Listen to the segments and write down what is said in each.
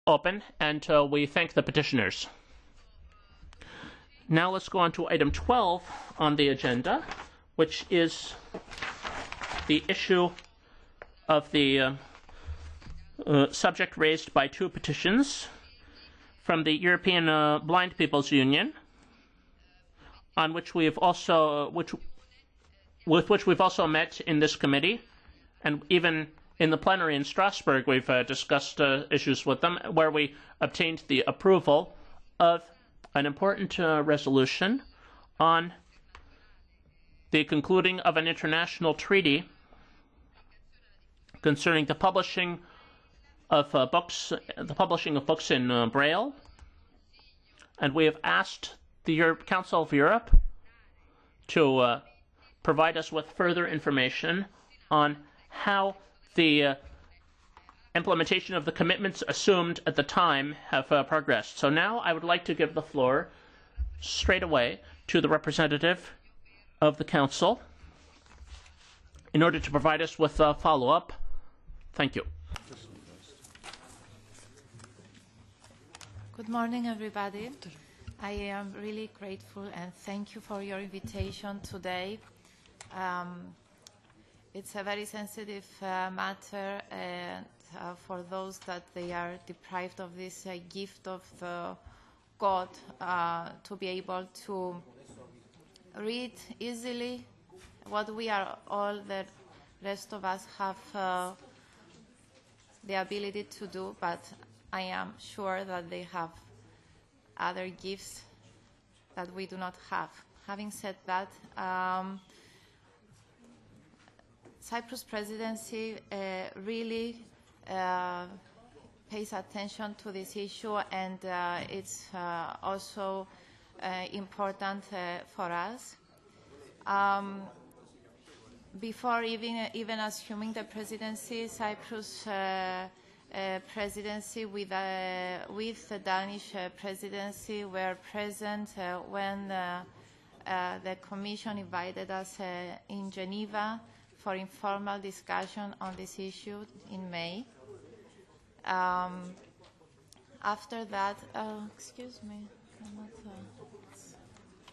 open, and we thank the petitioners. Now let's go on to item 12 on the agenda, which is the issue of the subject raised by two petitions from the European Blind People's Union, on which we have also, with which we've also met in this committee, and even in the plenary in Strasbourg we've discussed issues with them, where we obtained the approval of an important resolution on the concluding of an international treaty concerning the publishing of books in Braille, and we have asked the Council of Europe to provide us with further information on how the implementation of the commitments assumed at the time have progressed. So now I would like to give the floor straight away to the representative of the Council in order to provide us with a follow-up. Thank you. Good morning, everybody. I am really grateful and thank you for your invitation today. It's a very sensitive matter, and for those that they are deprived of this gift of God, to be able to read easily what we are all, the rest of us have the ability to do, but I am sure that they have other gifts that we do not have. Having said that, Cyprus presidency really pays attention to this issue, and it's also important for us. Before even assuming the presidency, Cyprus presidency with the Danish presidency were present when the Commission invited us in Geneva for informal discussion on this issue in May. After that, excuse me,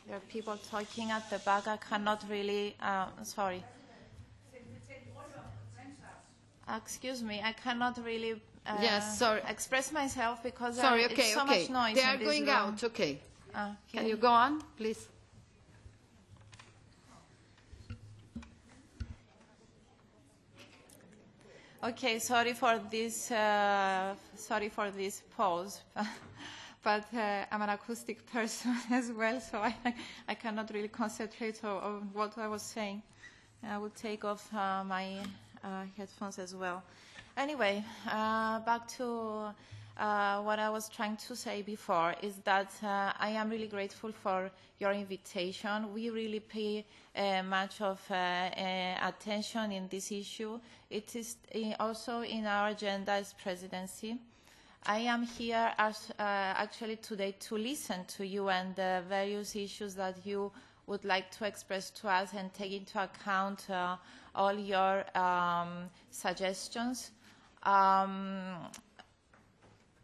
there are people talking at the back. I cannot really, sorry. Excuse me, I cannot really yes, sorry. express myself because sorry, it's so much noise. They are in this going room. out, okay. Okay. Can you go on, please? Okay, sorry for this pause, but I'm an acoustic person as well, so I cannot really concentrate on what I was saying. I will take off my headphones as well. Anyway, back to what I was trying to say before is that I am really grateful for your invitation. We really pay much of attention in this issue. It is also in our agenda as presidency. I am here as, actually today to listen to you and the various issues that you would like to express to us and take into account all your suggestions.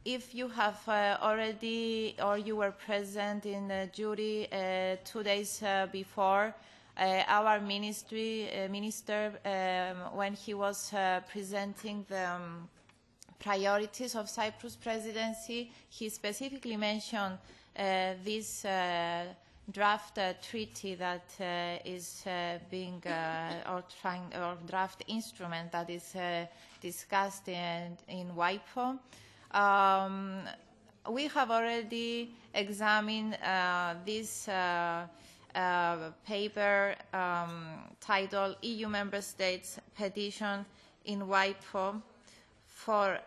If you have already or you were present in the jury 2 days before, our minister, when he was presenting the priorities of Cyprus presidency, he specifically mentioned this draft treaty that is being or draft instrument that is discussed in WIPO. We have already examined this paper titled EU Member States Petition in WIPO for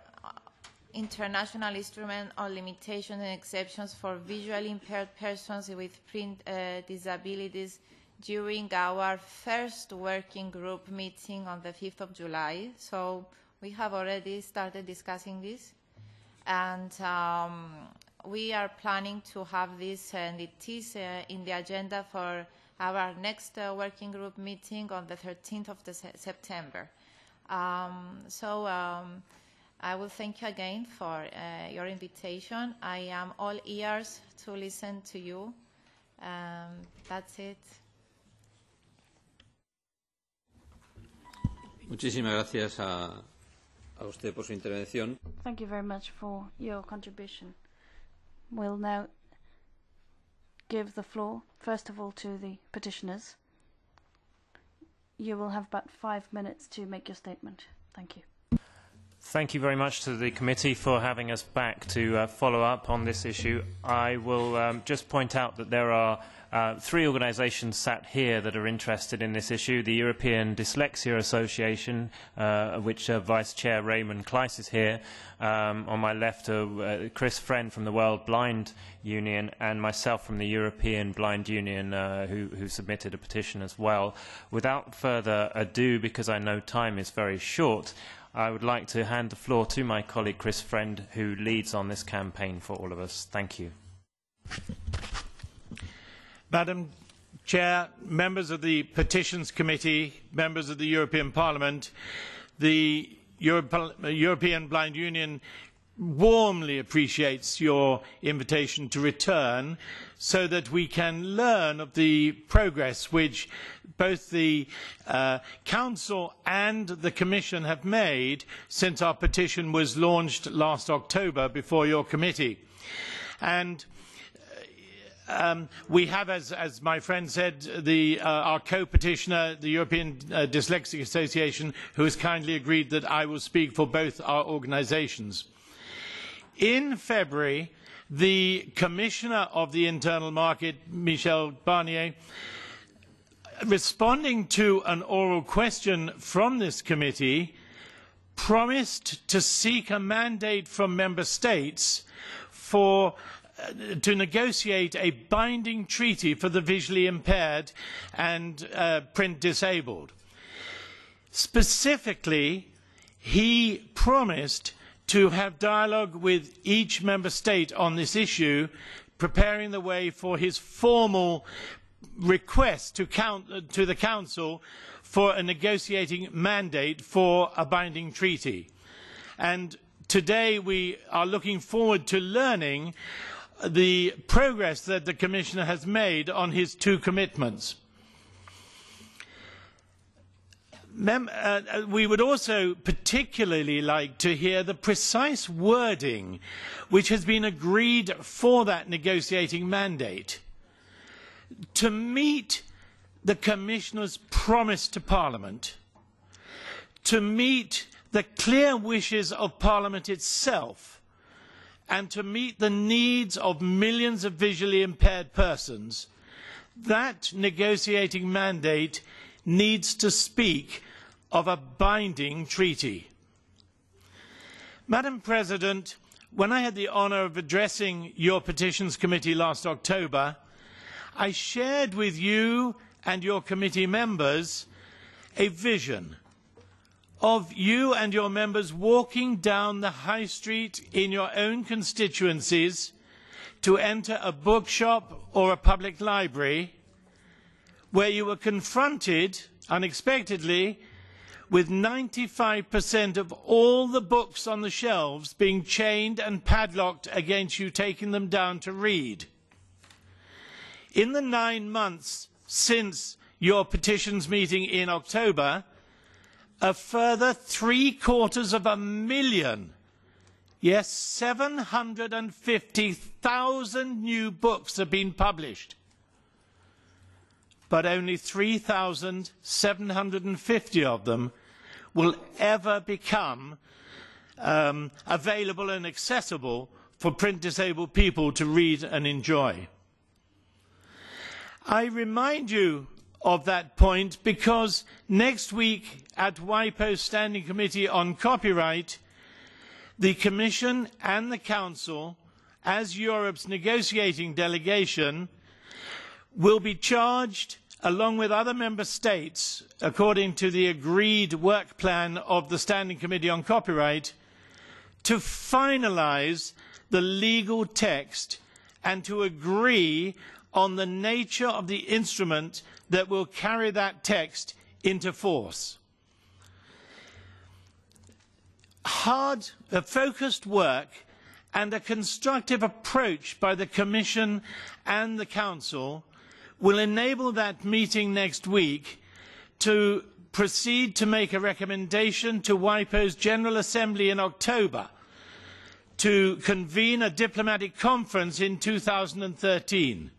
International Instrument on Limitations and Exceptions for Visually Impaired Persons with Print Disabilities during our first working group meeting on the 5th of July. So we have already started discussing this. And we are planning to have this, and it is in the agenda for our next working group meeting on the 13th of September. I will thank you again for your invitation. I am all ears to listen to you. That's it. Muchísimas gracias a usted por su intervención. Thank you very much for your contribution. We'll now give the floor, first of all, to the petitioners. You will have about 5 minutes to make your statement. Thank you. Thank you very much to the committee for having us back to follow up on this issue. I will just point out that there are 3 organisations sat here that are interested in this issue. The European Dyslexia Association, which Vice Chair Raymond Kleiss is here. On my left, Chris Friend from the World Blind Union, and myself from the European Blind Union, who submitted a petition as well. Without further ado, because I know time is very short, I would like to hand the floor to my colleague Chris Friend, who leads on this campaign for all of us. Thank you. Madam Chair, members of the Petitions Committee, members of the European Parliament, the European Blind Union warmly appreciates your invitation to return so that we can learn of the progress which both the Council and the Commission have made since our petition was launched last October before your committee. And we have, as my friend said, our co-petitioner, the European Dyslexic Association, who has kindly agreed that I will speak for both our organisations. In February, the Commissioner of the Internal Market, Michel Barnier, responding to an oral question from this committee, promised to seek a mandate from Member States to negotiate a binding treaty for the visually impaired and print disabled. Specifically, he promised to have dialogue with each member state on this issue, preparing the way for his formal request to the Council for a negotiating mandate for a binding treaty. And today we are looking forward to learning the progress that the Commissioner has made on his 2 commitments. We would also particularly like to hear the precise wording which has been agreed for that negotiating mandate to meet the Commissioner's promise to Parliament, to meet the clear wishes of Parliament itself, and to meet the needs of millions of visually impaired persons. That negotiating mandate needs to speak of a binding treaty. Madam President, when I had the honour of addressing your Petitions Committee last October, I shared with you and your committee members a vision of you and your members walking down the high street in your own constituencies to enter a bookshop or a public library, where you were confronted unexpectedly with 95% of all the books on the shelves being chained and padlocked against you taking them down to read. In the 9 months since your petitions meeting in October, a further 750,000, yes, 750,000 new books have been published, but only 3,750 of them will ever become available and accessible for print-disabled people to read and enjoy. I remind you of that point because next week at WIPO's Standing Committee on Copyright, the Commission and the Council, as Europe's negotiating delegation, will be charged, along with other member states, according to the agreed work plan of the Standing Committee on Copyright, to finalise the legal text and to agree on the nature of the instrument that will carry that text into force. focused work and a constructive approach by the Commission and the Council will enable that meeting next week to proceed to make a recommendation to WIPO's General Assembly in October to convene a diplomatic conference in 2013.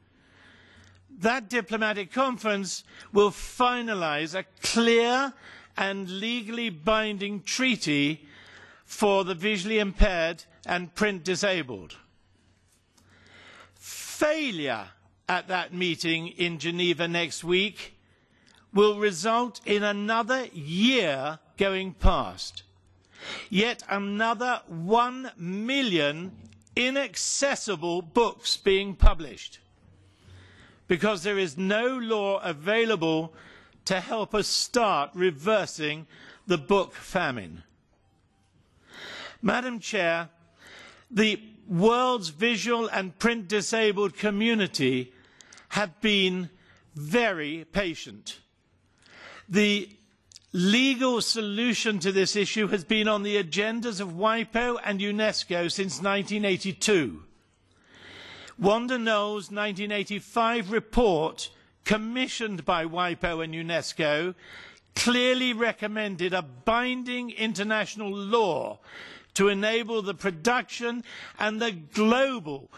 That diplomatic conference will finalise a clear and legally binding treaty for the visually impaired and print disabled. Failure at that meeting in Geneva next week will result in another year going past, yet another 1 million inaccessible books being published, because there is no law available to help us start reversing the book famine. Madam Chair, the world's visual and print disabled community have been very patient. The legal solution to this issue has been on the agendas of WIPO and UNESCO since 1982. Wanda Knoll's 1985 report, commissioned by WIPO and UNESCO, clearly recommended a binding international law to enable the production and the global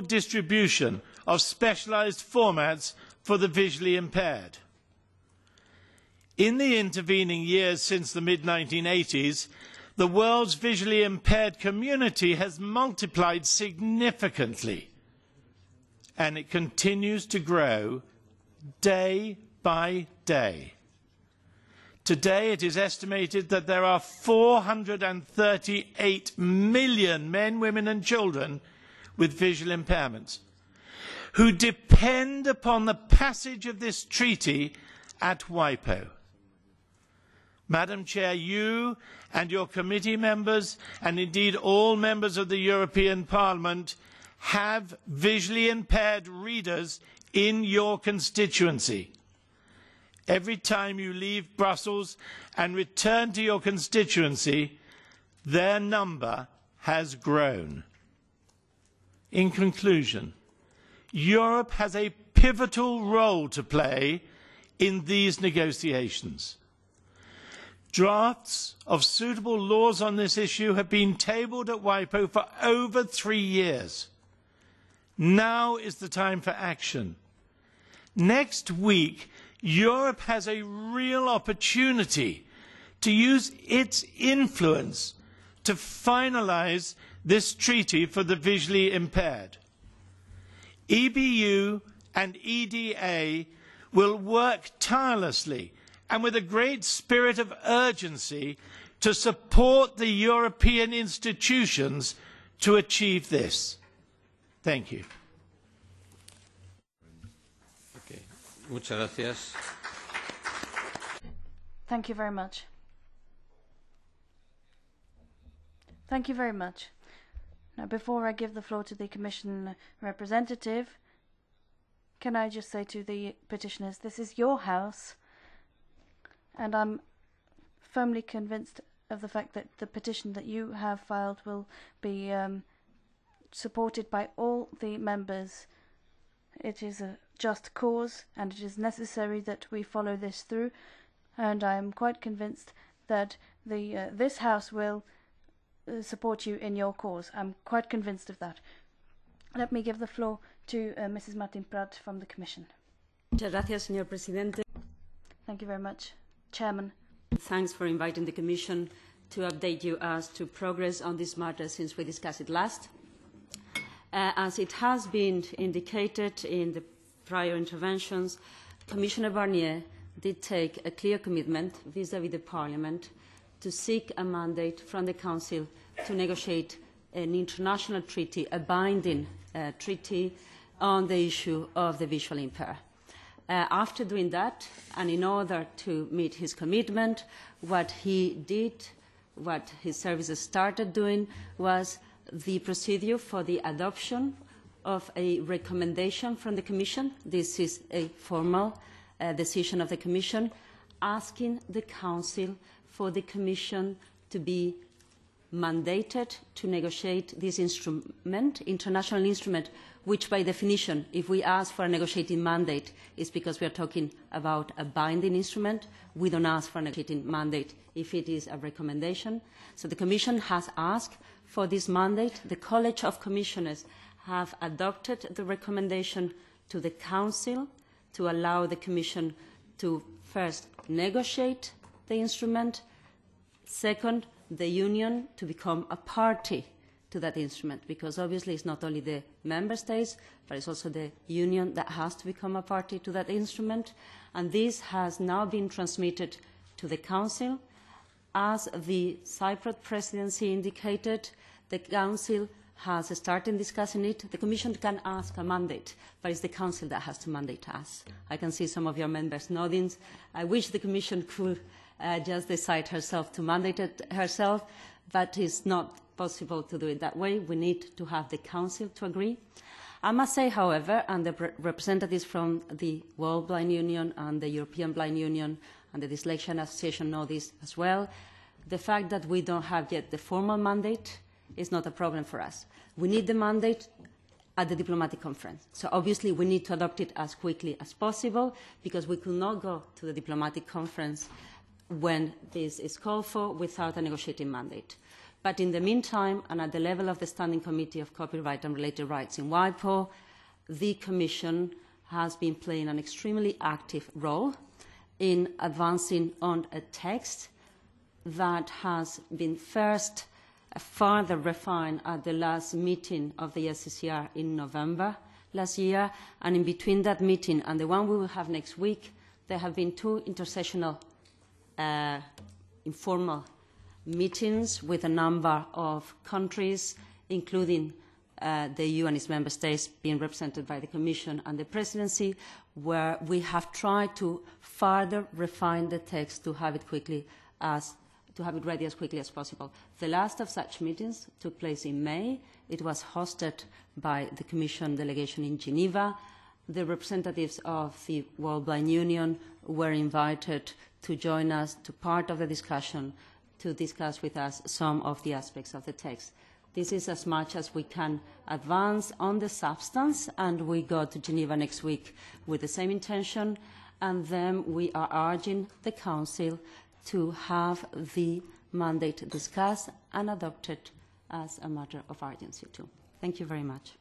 distribution of specialised formats for the visually impaired. In the intervening years since the mid-1980s, the world's visually impaired community has multiplied significantly, and it continues to grow day by day. Today, it is estimated that there are 438 million men, women and children with visual impairments who depend upon the passage of this treaty at WIPO. Madam Chair, you and your committee members, and indeed all members of the European Parliament, have visually impaired readers in your constituency. Every time you leave Brussels and return to your constituency, their number has grown. In conclusion, Europe has a pivotal role to play in these negotiations. Drafts of suitable laws on this issue have been tabled at WIPO for over 3 years. Now is the time for action. Next week, Europe has a real opportunity to use its influence to finalise this treaty for the visually impaired. EBU and EDA will work tirelessly and with a great spirit of urgency to support the European institutions to achieve this. Thank you. Okay. Muchas gracias. Thank you very much. Thank you very much. Now, before I give the floor to the Commission representative, can I just say to the petitioners, this is your house, and I'm firmly convinced of the fact that the petition that you have filed will be supported by all the members. It is a just cause, and it is necessary that we follow this through, and I am quite convinced that this House will support you in your cause. I'm quite convinced of that. Let me give the floor to Mrs. Martin Prat from the Commission. Muchas gracias, señor presidente. Thank you very much, Chairman. Thanks for inviting the Commission to update you as to progress on this matter since we discussed it last. As it has been indicated in the prior interventions, Commissioner Barnier did take a clear commitment vis-à-vis the Parliament to seek a mandate from the Council to negotiate an international treaty, a binding treaty on the issue of the visually impaired. After doing that, and in order to meet his commitment, what he did, what his services started doing, was the procedure for the adoption of a recommendation from the Commission. This is a formal decision of the Commission, asking the Council for the Commission to be mandated to negotiate this instrument, international instrument, which by definition, if we ask for a negotiating mandate, is because we are talking about a binding instrument. We don't ask for a negotiating mandate if it is a recommendation. So the Commission has asked for this mandate. The College of Commissioners have adopted the recommendation to the Council to allow the Commission to first negotiate the instrument, second, the Union to become a party to that instrument, because obviously it's not only the Member States, but it's also the Union that has to become a party to that instrument. And this has now been transmitted to the Council. As the Cyprus presidency indicated, the Council has started discussing it. The Commission can ask a mandate, but it's the Council that has to mandate us. I can see some of your members nodding. I wish the Commission could just decide herself to mandate it herself, but it's not possible to do it that way. We need to have the Council to agree. I must say, however, and the representatives from the World Blind Union and the European Blind Union and the Dyslexia Association know this as well, the fact that we don't have yet the formal mandate is not a problem for us. We need the mandate at the diplomatic conference. So obviously we need to adopt it as quickly as possible, because we could not go to the diplomatic conference when this is called for without a negotiating mandate. But in the meantime, and at the level of the Standing Committee of Copyright and Related Rights in WIPO, the Commission has been playing an extremely active role in advancing on a text that has been first further refined at the last meeting of the SCCR in November last year. And in between that meeting and the one we will have next week, there have been two intersessional informal meetings with a number of countries, including the EU and its member states being represented by the Commission and the Presidency, where we have tried to further refine the text to have it ready as quickly as possible. The last of such meetings took place in May. It was hosted by the Commission delegation in Geneva. The representatives of the World Blind Union were invited to join us to part of the discussion, to discuss with us some of the aspects of the text. This is as much as we can advance on the substance, and we go to Geneva next week with the same intention, and then we are urging the Council to have the mandate discussed and adopted as a matter of urgency too. Thank you very much.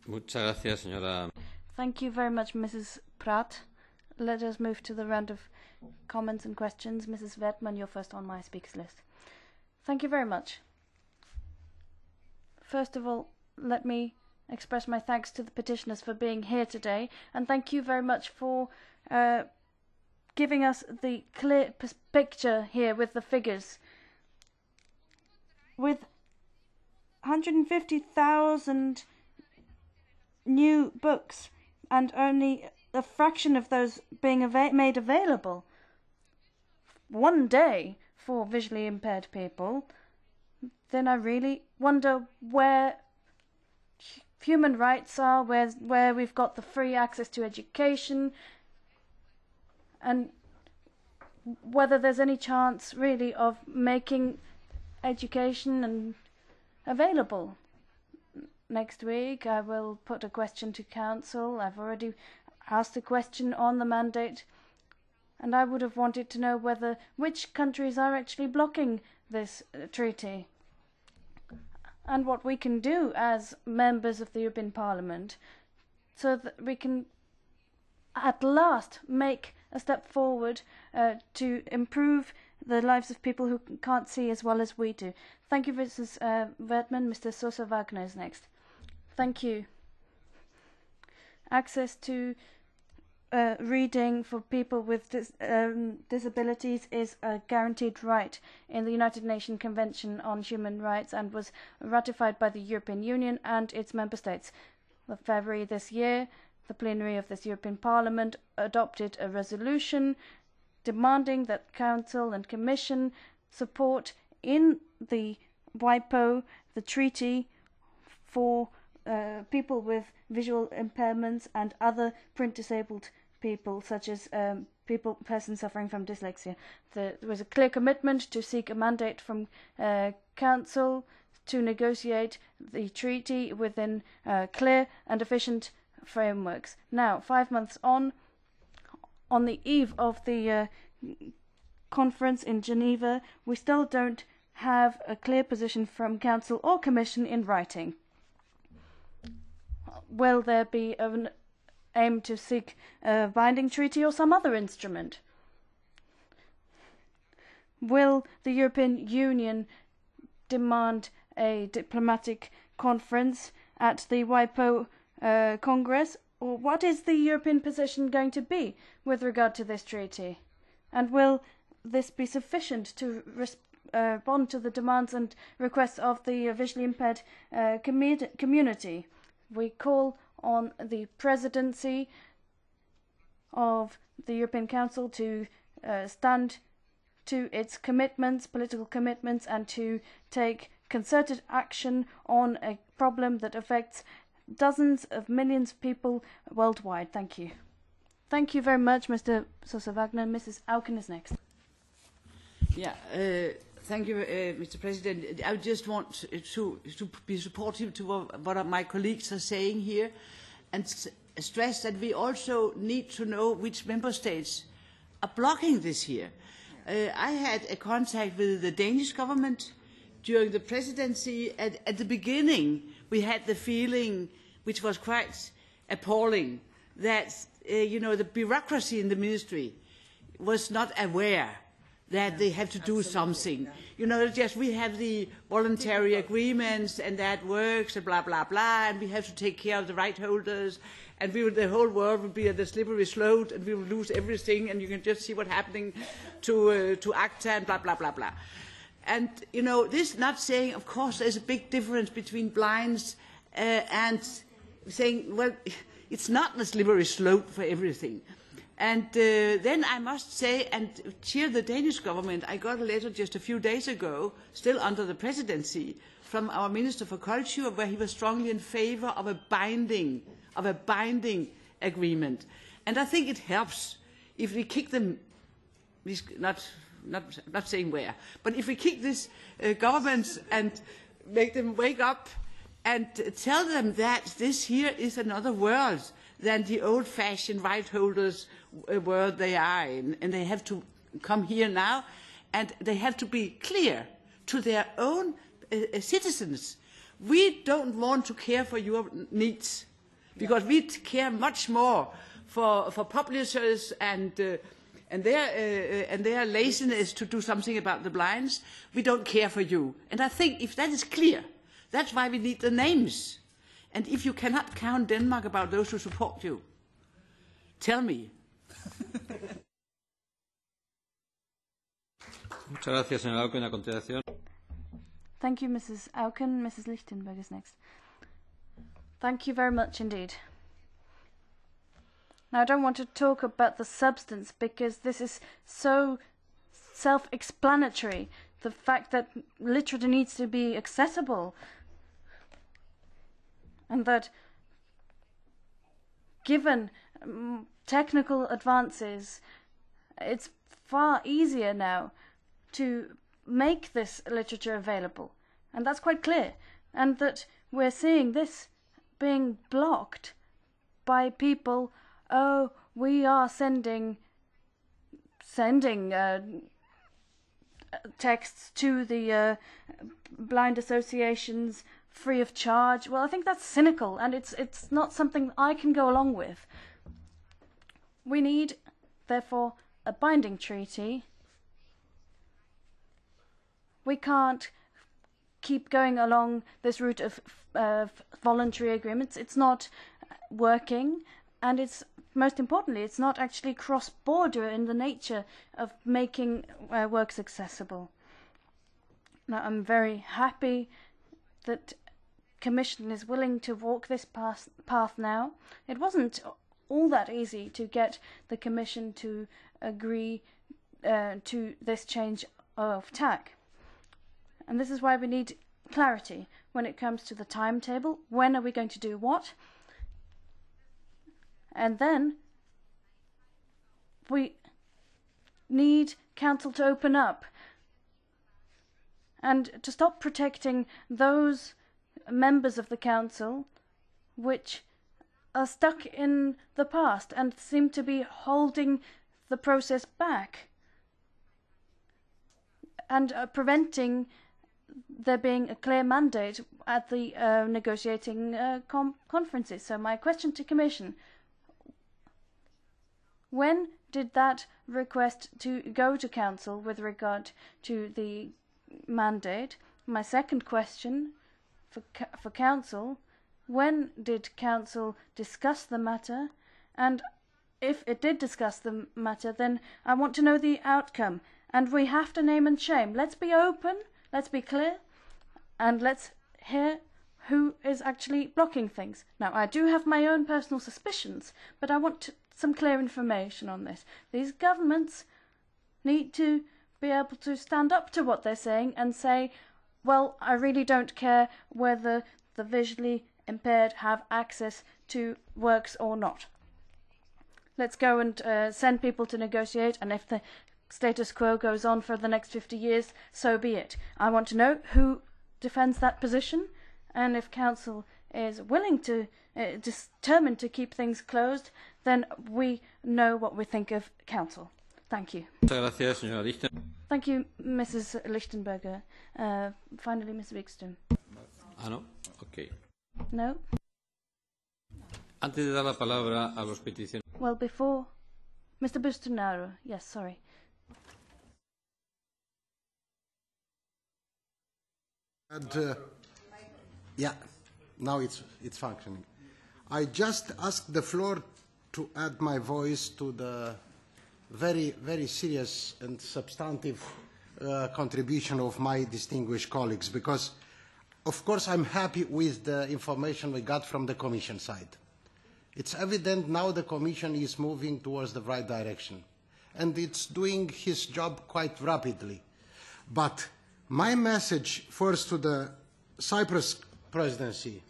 Muchas gracias, señora. Thank you very much, Mrs. Pratt. Let us move to the round of comments and questions. Mrs. Wertmann, you're first on my speakers list. Thank you very much. First of all, let me express my thanks to the petitioners for being here today, and thank you very much for giving us the clear picture here with the figures. With 150,000 new books and only a fraction of those being made available one day for visually impaired people, then I really wonder where human rights are, where we've got the free access to education, and whether there's any chance really of making education and available. Next week I will put a question to Council. I've already asked a question on the mandate, and I would have wanted to know which countries are actually blocking this treaty, and what we can do as members of the European Parliament so that we can at last make a step forward to improve the lives of people who can't see as well as we do. Thank you, Mrs. Wertmann. Mr. Sosa Wagner is next. Thank you. Access to reading for people with disabilities is a guaranteed right in the United Nations Convention on Human Rights and was ratified by the European Union and its member states. In February this year, the plenary of this European Parliament adopted a resolution demanding that Council and Commission support in the WIPO the treaty for people with visual impairments and other print disabled people, such as persons suffering from dyslexia. There was a clear commitment to seek a mandate from Council to negotiate the treaty within clear and efficient frameworks. Now, 5 months on the eve of the conference in Geneva, we still don't have a clear position from Council or Commission in writing. Will there be an aim to seek a binding treaty or some other instrument? Will the European Union demand a diplomatic conference at the WIPO Congress? Or what is the European position going to be with regard to this treaty? And will this be sufficient to respond to the demands and requests of the visually impaired community? We call on the presidency of the European Council to stand to its commitments, political commitments, and to take concerted action on a problem that affects dozens of millions of people worldwide. Thank you. Thank you very much, Mr. Sosa Wagner. Mrs. Auken is next. Yeah, thank you, Mr. President. I just want to be supportive to what my colleagues are saying here, and stress that we also need to know which member states are blocking this here. I had a contact with the Danish government during the presidency. At the beginning, we had the feeling, which was quite appalling, that the bureaucracy in the ministry was not aware that they have to do something. Just we have the voluntary agreements and that works and blah, blah, blah, and we have to take care of the right holders, and the whole world will be at a slippery slope, and we will lose everything, and you can just see what's happening to ACTA and blah, blah, blah, blah. And, this not saying, of course, there's a big difference between blinds and saying, well, it's not a slippery slope for everything. And then I must say, and cheer the Danish government, I got a letter just a few days ago, still under the presidency, from our Minister for Culture, where he was strongly in favor of a binding agreement. And I think it helps if we kick them, not saying where, but if we kick these governments and make them wake up and tell them that this here is another world than the old-fashioned right holders world they are in, and they have to come here now, and they have to be clear to their own citizens. We don't want to care for your needs, because we care much more for publishers and their laziness to do something about the blinds. We don't care for you. And I think if that is clear, that's why we need the names. And if you cannot count Denmark about those who support you, tell me. Muchas gracias, señora Auken. A continuación. Thank you, Mrs. Auken. Mrs. Lichtenberg is next. Thank you very much indeed. Now, I don't want to talk about the substance because this is so self-explanatory. The fact that literature needs to be accessible, and that given technical advances, it's far easier now to make this literature available. And that's quite clear. And that we're seeing this being blocked by people. Oh, we are sending texts to the blind associations free of charge. Well, I think that's cynical, and it's not something I can go along with. We need, therefore, a binding treaty. We can't keep going along this route of voluntary agreements. It's not working, and it's most importantly, it's not actually cross-border in the nature of making works accessible. Now, I'm very happy that Commission is willing to walk this path now. It wasn't all that easy to get the Commission to agree to this change of tack. And this is why we need clarity when it comes to the timetable. When are we going to do what? And then we need Council to open up and to stop protecting those members of the Council which are stuck in the past and seem to be holding the process back and preventing there being a clear mandate at the negotiating conferences. So my question to Commission, when did that request to go to Council with regard to the mandate? My second question for Council, when did Council discuss the matter? And if it did discuss the matter, then I want to know the outcome. And we have to name and shame. Let's be open, let's be clear, and let's hear who is actually blocking things. Now, I do have my own personal suspicions, but I want some clear information on this. These governments need to be able to stand up to what they're saying and say, well, I really don't care whether the visually impaired have access to works or not. Let's go and send people to negotiate, and if the status quo goes on for the next 50 years, so be it. I want to know who defends that position, and if Council is willing to, determined to keep things closed, then we know what we think of Council. Thank you. Thank you, Mrs. Lichtenberger. Finally, Ms. Wikström. No? Okay. No? Antes de dar la palabra a los peticionarios. Well, before... Mr. Bustinaro. Yes, sorry. And, yeah, now it's functioning. I just asked the floor to add my voice to the very, very serious and substantive contribution of my distinguished colleagues, because, of course, I'm happy with the information we got from the Commission side. It's evident now the Commission is moving towards the right direction, and it's doing his job quite rapidly. But my message first to the Cyprus presidency,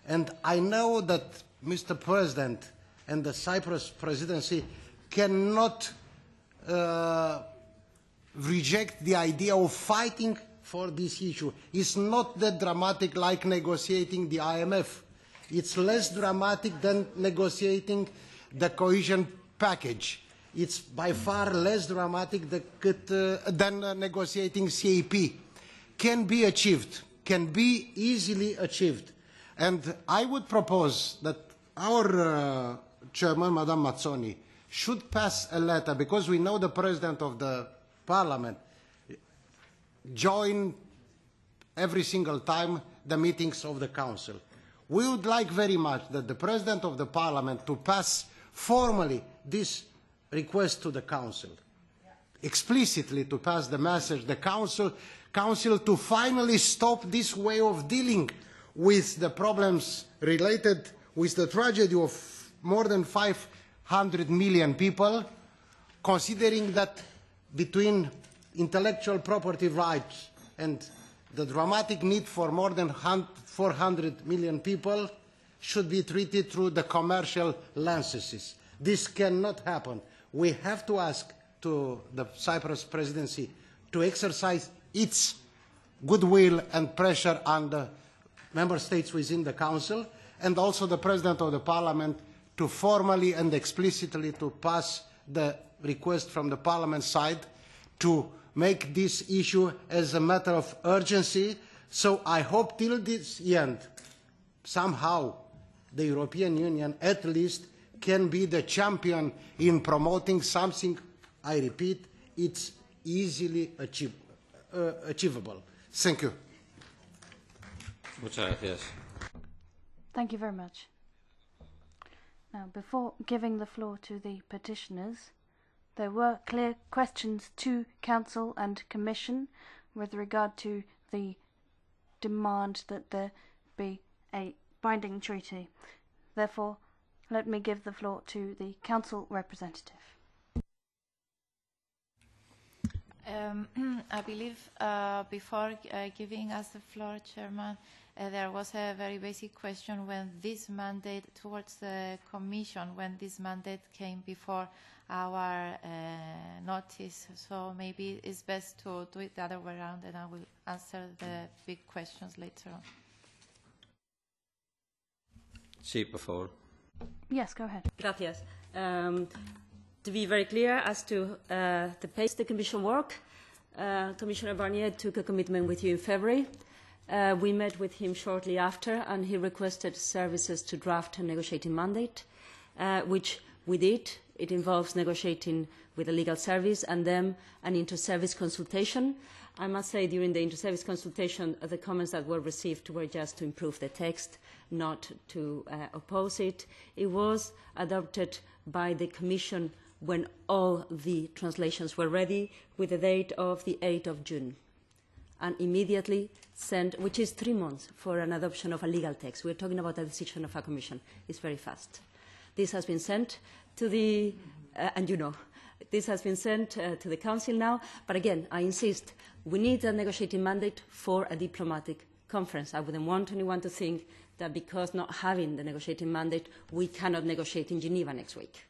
and I know that Mr. President and the Cyprus presidency cannot reject the idea of fighting for this issue. It's not that dramatic like negotiating the IMF. It's less dramatic than negotiating the cohesion package. It's by far less dramatic than negotiating CAP. Can be achieved, can be easily achieved. And I would propose that our chairman, Madame Mazzoni, should pass a letter, because we know the President of the Parliament join every single time the meetings of the Council. We would like very much that the President of the Parliament to pass formally this request to the Council, explicitly to pass the message, the Council to finally stop this way of dealing with the problems related with the tragedy of more than 500 million people, considering that between intellectual property rights and the dramatic need for more than 400 million people should be treated through the commercial lenses. This cannot happen. We have to ask to the Cyprus presidency to exercise its goodwill and pressure on the member states within the Council, and also the President of the Parliament to formally and explicitly to pass the request from the Parliament side to make this issue as a matter of urgency. So I hope till this end, somehow, the European Union at least can be the champion in promoting something, I repeat, it's easily achievable. Thank you. Muchas gracias. Thank you very much. Now, before giving the floor to the petitioners, there were clear questions to Council and Commission with regard to the demand that there be a binding treaty. Therefore, let me give the floor to the Council representative. I believe before giving us the floor, Chairman, there was a very basic question when this mandate towards the Commission, when this mandate came before our notice. So maybe it's best to do it the other way around, and I will answer the big questions later on. Sí, por favor. Yes, go ahead. Gracias. To be very clear as to the pace the Commission work, Commissioner Barnier took a commitment with you in February. We met with him shortly after, and he requested services to draft a negotiating mandate, which we did. It involves negotiating with the legal service and then an inter-service consultation. I must say during the inter-service consultation, the comments that were received were just to improve the text, not to oppose it. It was adopted by the Commission when all the translations were ready, with the date of the 8th of June, and immediately sent, which is 3 months for an adoption of a legal text. We're talking about a decision of a Commission. It's very fast. This has been sent to the, and you know, this has been sent to the Council now, but again, I insist, we need a negotiating mandate for a diplomatic conference. I wouldn't want anyone to think that because not having the negotiating mandate, we cannot negotiate in Geneva next week.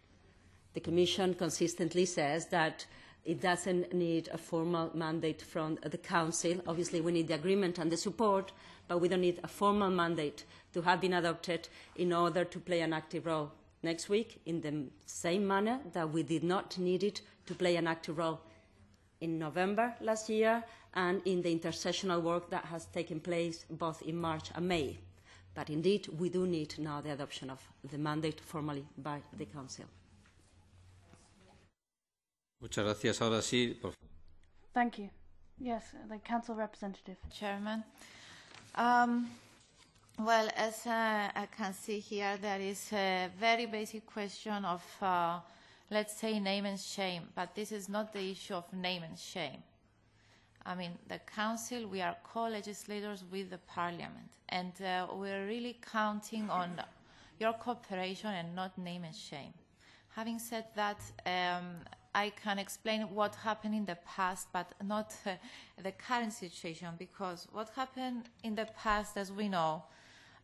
The Commission consistently says that it doesn't need a formal mandate from the Council. Obviously, we need the agreement and the support, but we don't need a formal mandate to have been adopted in order to play an active role next week, in the same manner that we did not need it to play an active role in November last year and in the intersessional work that has taken place both in March and May. But indeed, we do need now the adoption of the mandate formally by the Council. Muchas gracias. Ahora sí, por favor. Thank you. Yes, the Council representative. Chairman. Well, as I can see here, there is a very basic question of, let's say, name and shame. But this is not the issue of name and shame. I mean, the Council, we are co-legislators with the Parliament. And we're really counting on your cooperation and not name and shame. Having said that, I can explain what happened in the past, but not the current situation, because what happened in the past, as we know,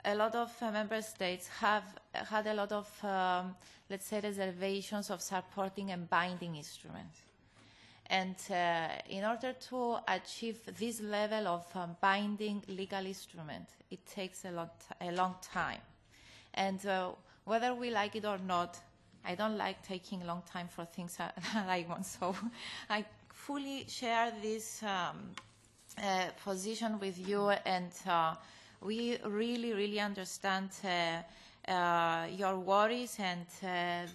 a lot of member states have had a lot of, let's say, reservations of supporting and binding instruments. And in order to achieve this level of binding legal instrument, it takes a long time. And whether we like it or not, I don't like taking a long time for things that I want. So I fully share this position with you, and we really understand your worries and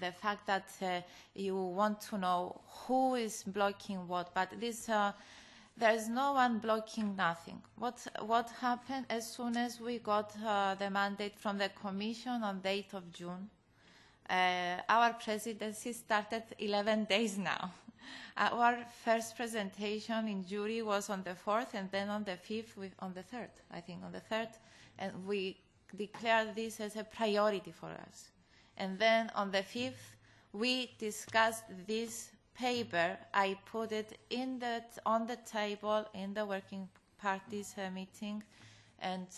the fact that you want to know who is blocking what. But this, there is no one blocking nothing. What happened as soon as we got the mandate from the Commission on the 8th of June? Our presidency started 11 days now. Our first presentation in jury was on the 4th, and then on the 5th, on the 3rd, I think, on the 3rd, and we declared this as a priority for us. And then on the 5th, we discussed this paper. I put it on the table in the working parties meeting, and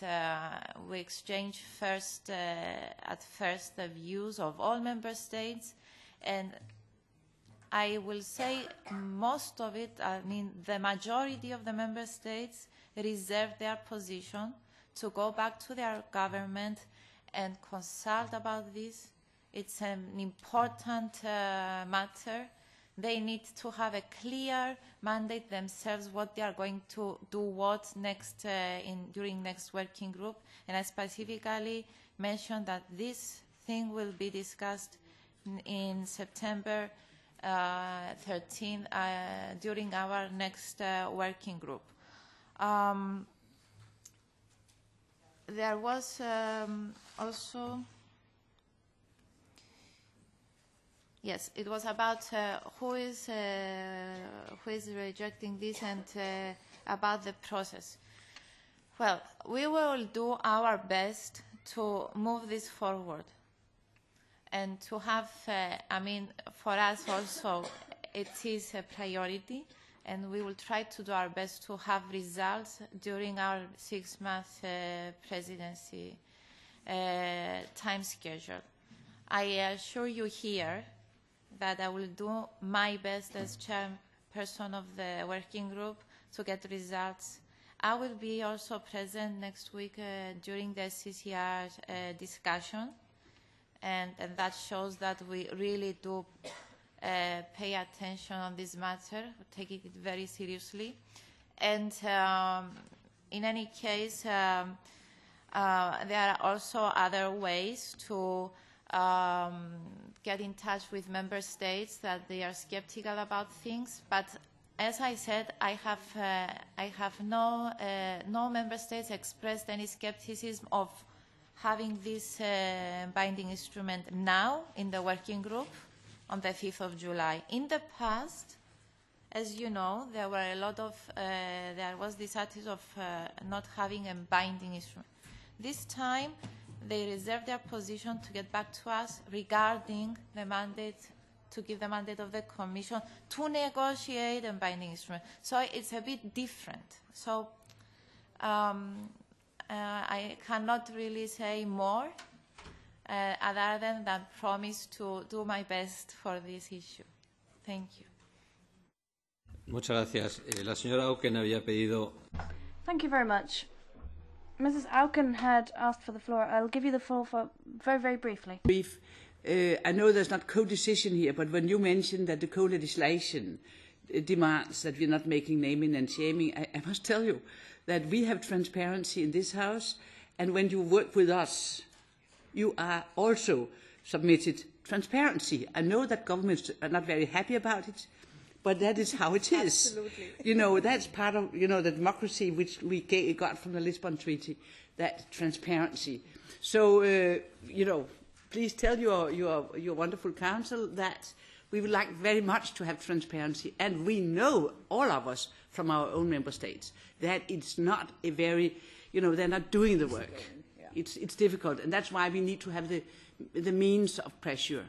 we exchanged at first the views of all member states, and I will say most of it, I mean the majority of the member states reserved their position to go back to their government and consult about this. It's an important matter. They need to have a clear mandate themselves what they are going to do what next during next working group. And I specifically mentioned that this thing will be discussed in September 13 during our next working group. There was also, yes, it was about who is rejecting this and about the process. Well, we will do our best to move this forward and to have, I mean, for us also, it is a priority, and we will try to do our best to have results during our 6-month presidency time schedule. I assure you here that I will do my best as chairperson of the working group to get results. I will be also present next week during the CCR discussion, and that shows that we really do pay attention on this matter, taking it very seriously. And in any case, there are also other ways to get in touch with member states that they are skeptical about things. But as I said, I have no member states expressed any skepticism of having this binding instrument now in the working group on the 5th of July. In the past, as you know, there were a lot of, there was this attitude of not having a binding instrument. This time, they reserved their position to get back to us regarding the mandate, to give the mandate of the Commission to negotiate a binding instrument. So it's a bit different. So I cannot really say more other than that promise to do my best for this issue. Thank you. Muchas gracias. La señora Auken había pedido. Thank you very much. Mrs. Auken had asked for the floor. I'll give you the floor for very, very briefly. Brief. I know there's not co-decision here, but when you mentioned that the co-legislation demands that we're not making naming and shaming, I must tell you that we have transparency in this House, and when you work with us, you are also submitted transparency. I know that governments are not very happy about it, but that is how it is. Absolutely. You know, that's part of, you know, the democracy which we got from the Lisbon Treaty, that transparency. So, you know, please tell your wonderful council that we would like very much to have transparency, and we know, all of us from our own member states, that it's not a very, you know, they're not doing the work. It's difficult, and that's why we need to have the means of pressure.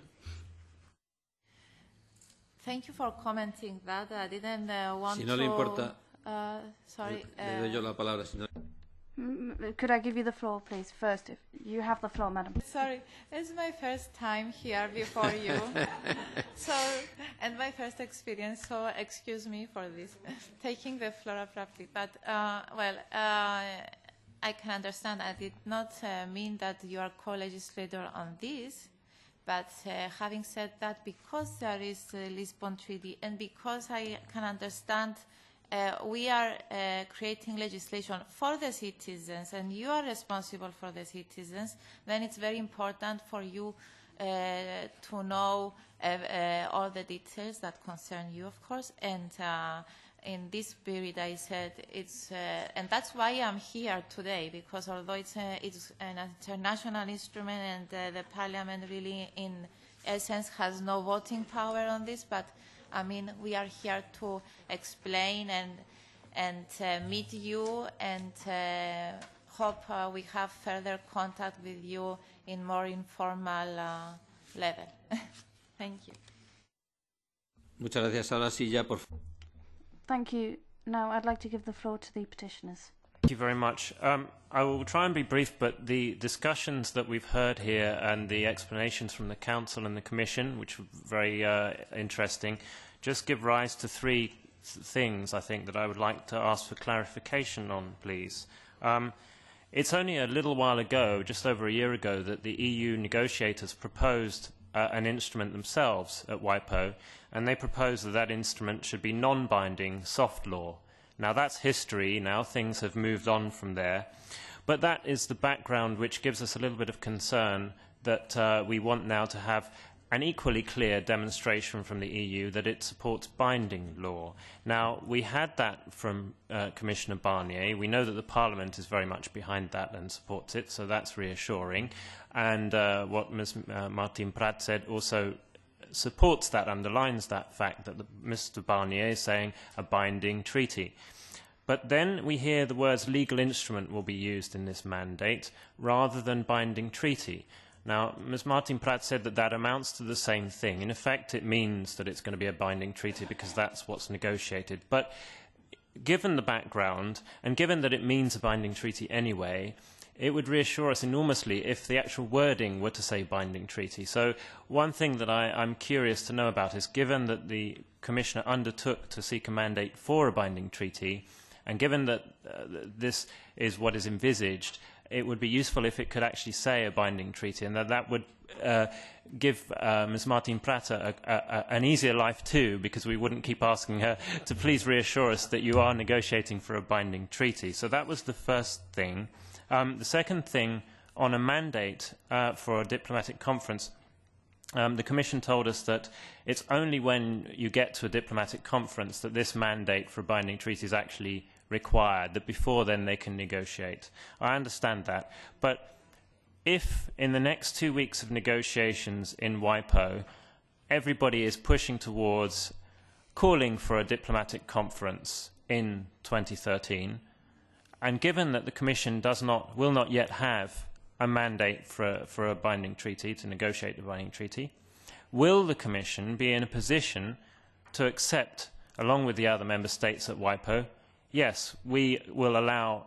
Thank you for commenting that. I didn't want Si no to... le importa, sorry. le doy yo la palabra. Si no... Could I give you the floor, please, first? If you have the floor, madam. Sorry, it's my first time here before you. So, and my first experience, so excuse me for this, taking the floor abruptly. But, well, I can understand. I did not mean that you are co-legislator on this, but having said that, because there is the Lisbon Treaty and because I can understand we are creating legislation for the citizens and you are responsible for the citizens, then it's very important for you to know all the details that concern you, of course, and in this spirit, I said it's, and that's why I'm here today, because although it's an international instrument and the Parliament really, in essence, has no voting power on this, but I mean, we are here to explain and meet you and hope we have further contact with you in more informal level. Thank you. Muchas gracias. Ahora sí ya por. Thank you. Now I'd like to give the floor to the petitioners. Thank you very much. I will try and be brief, but the discussions that we've heard here and the explanations from the Council and the Commission, which were very interesting, just give rise to three things, I think, that I would like to ask for clarification on, please. It's only a little while ago, just over a year ago, that the EU negotiators proposed an instrument themselves at WIPO, and they proposed that that instrument should be non-binding soft law. Now, that's history. Now things have moved on from there. But that is the background which gives us a little bit of concern that we want now to have an equally clear demonstration from the EU that it supports binding law. Now, we had that from Commissioner Barnier. We know that the Parliament is very much behind that and supports it, so that's reassuring. And what Ms. Martin Prat said also supports that, underlines that fact that Mr. Barnier is saying a binding treaty. But then we hear the words legal instrument will be used in this mandate rather than binding treaty. Now, Ms. Martin-Pratt said that that amounts to the same thing. In effect, it means that it's going to be a binding treaty because that's what's negotiated. But given the background, and given that it means a binding treaty anyway, it would reassure us enormously if the actual wording were to say binding treaty. So one thing that I'm curious to know about is, given that the Commissioner undertook to seek a mandate for a binding treaty, and given that this is what is envisaged, it would be useful if it could actually say a binding treaty, and that would give Ms. Martin-Pratt an easier life too, because we wouldn't keep asking her to please reassure us that you are negotiating for a binding treaty. So that was the first thing. The second thing, on a mandate for a diplomatic conference, the Commission told us that it's only when you get to a diplomatic conference that this mandate for a binding treaty is actually required, that before then they can negotiate. I understand that. But if in the next 2 weeks of negotiations in WIPO, everybody is pushing towards calling for a diplomatic conference in 2013, and given that the Commission will not yet have a mandate for a binding treaty, to negotiate a binding treaty, will the Commission be in a position to accept, along with the other Member States at WIPO, yes, we will allow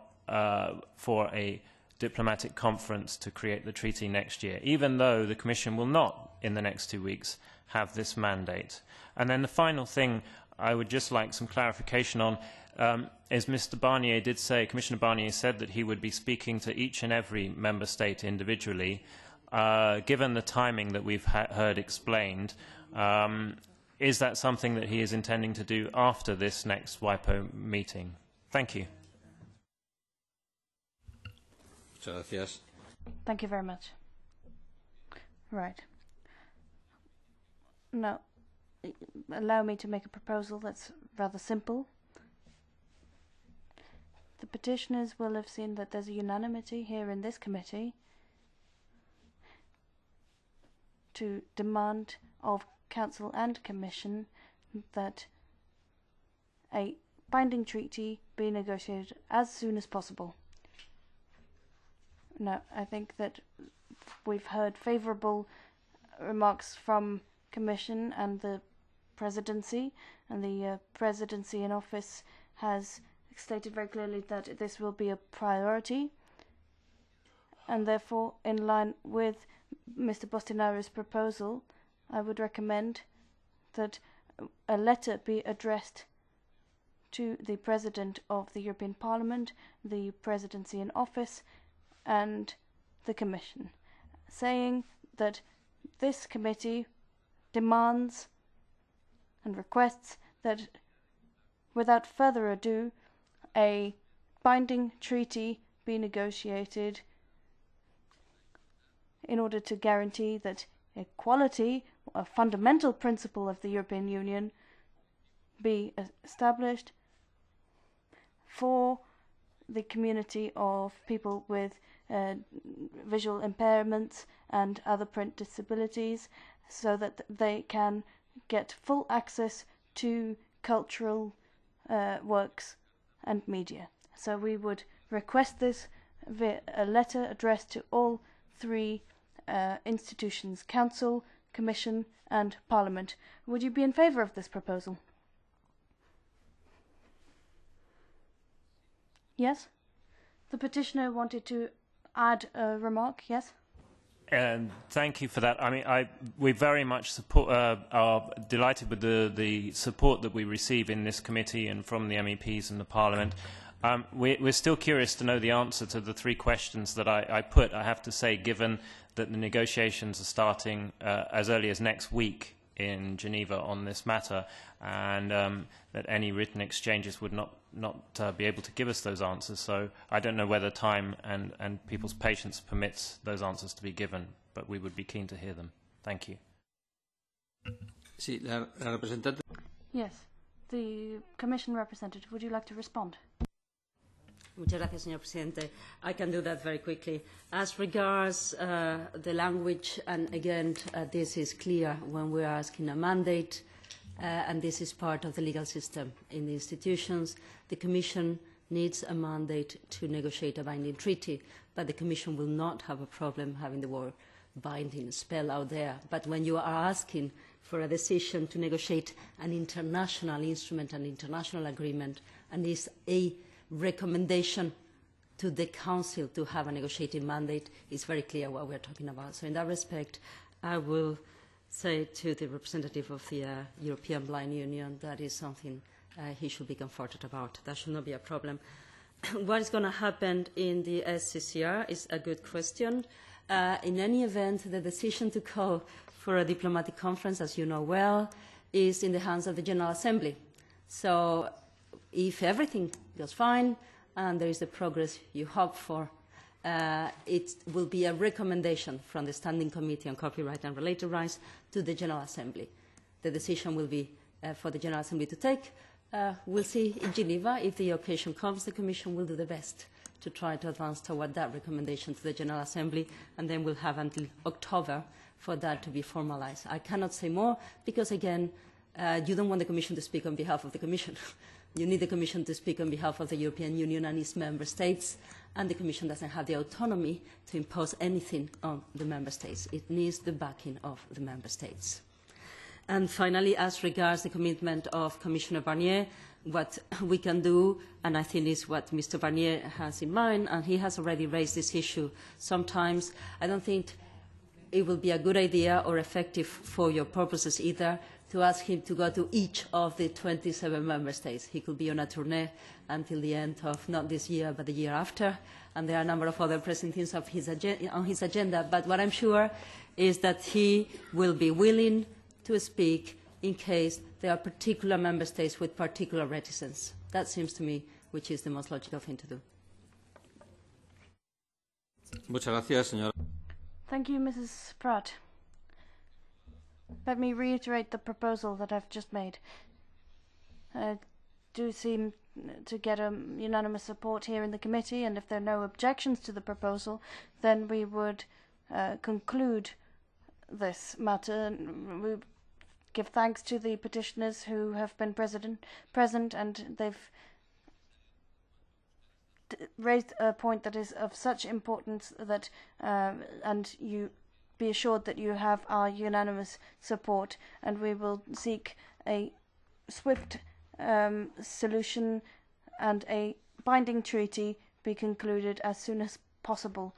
for a diplomatic conference to create the treaty next year, even though the Commission will not, in the next 2 weeks, have this mandate? And then the final thing I would just like some clarification on is Mr. Barnier did say, Commissioner Barnier said that he would be speaking to each and every member state individually. Given the timing that we've heard explained, is that something that he is intending to do after this next WIPO meeting? Thank you. Muchas gracias. Thank you very much. Right. Now, allow me to make a proposal that's rather simple. The petitioners will have seen that there's a unanimity here in this committee to demand of Council and Commission that a binding treaty be negotiated as soon as possible. Now, I think that we've heard favourable remarks from Commission and the Presidency, and the Presidency in office has stated very clearly that this will be a priority, and therefore, in line with Mr. Bostinaru's proposal, I would recommend that a letter be addressed to the President of the European Parliament, the Presidency in office, and the Commission, saying that this committee demands and requests that, without further ado, a binding treaty be negotiated in order to guarantee that equality, a fundamental principle of the European Union, be established for the community of people with visual impairments and other print disabilities, so that they can get full access to cultural works and media. So we would request this via a letter addressed to all three institutions, Council, Commission and Parliament. Would you be in favour of this proposal? Yes? The petitioner wanted to add a remark, yes? Thank you for that. I mean, we very much are delighted with the support that we receive in this committee and from the MEPs and the Parliament. We're still curious to know the answer to the three questions that I put. I have to say, given that the negotiations are starting as early as next week in Geneva on this matter, and that any written exchanges would not be able to give us those answers. So I don't know whether time and people's patience permits those answers to be given, but we would be keen to hear them. Thank you. Sí, la representante. Yes, the Commission representative, would you like to respond? Muchas gracias, señor presidente. I can do that very quickly. As regards the language, and again, this is clear when we are asking a mandate, and this is part of the legal system in the institutions. The Commission needs a mandate to negotiate a binding treaty, but the Commission will not have a problem having the word binding spell out there. But when you are asking for a decision to negotiate an international instrument, an international agreement, and it's a recommendation to the Council to have a negotiating mandate, it's very clear what we're talking about. So in that respect, I will say to the representative of the European Blind Union that is something he should be comforted about. That should not be a problem. What is going to happen in the SCCR is a good question. In any event, the decision to call for a diplomatic conference, as you know well, is in the hands of the General Assembly. So if everything goes fine and there is the progress you hope for, it will be a recommendation from the Standing Committee on Copyright and Related Rights to the General Assembly. The decision will be for the General Assembly to take. We'll see in Geneva. If the occasion comes, the Commission will do the best to try to advance toward that recommendation to the General Assembly, and then we'll have until October for that to be formalized. I cannot say more because, again, you don't want the Commission to speak on behalf of the Commission. You need the Commission to speak on behalf of the European Union and its member states, and the Commission doesn't have the autonomy to impose anything on the member states. It needs the backing of the member states. And finally, as regards the commitment of Commissioner Barnier, what we can do, and I think is what Mr. Barnier has in mind, and he has already raised this issue sometimes, I don't think it will be a good idea or effective for your purposes either to ask him to go to each of the 27 member states. He could be on a tournée until the end of not this year but the year after, and there are a number of other pressing things on his agenda. But what I'm sure is that he will be willing to speak in case there are particular member states with particular reticence. That seems to me which is the most logical thing to do. Muchas gracias, señora. Thank you, Mrs. Pratt. Let me reiterate the proposal that I've just made. Do seem to get a unanimous support here in the committee, and if there are no objections to the proposal, then we would conclude this matter. We give thanks to the petitioners who have been present, and they've raised a point that is of such importance that, and you be assured that you have our unanimous support, and we will seek a swift solution and a binding treaty be concluded as soon as possible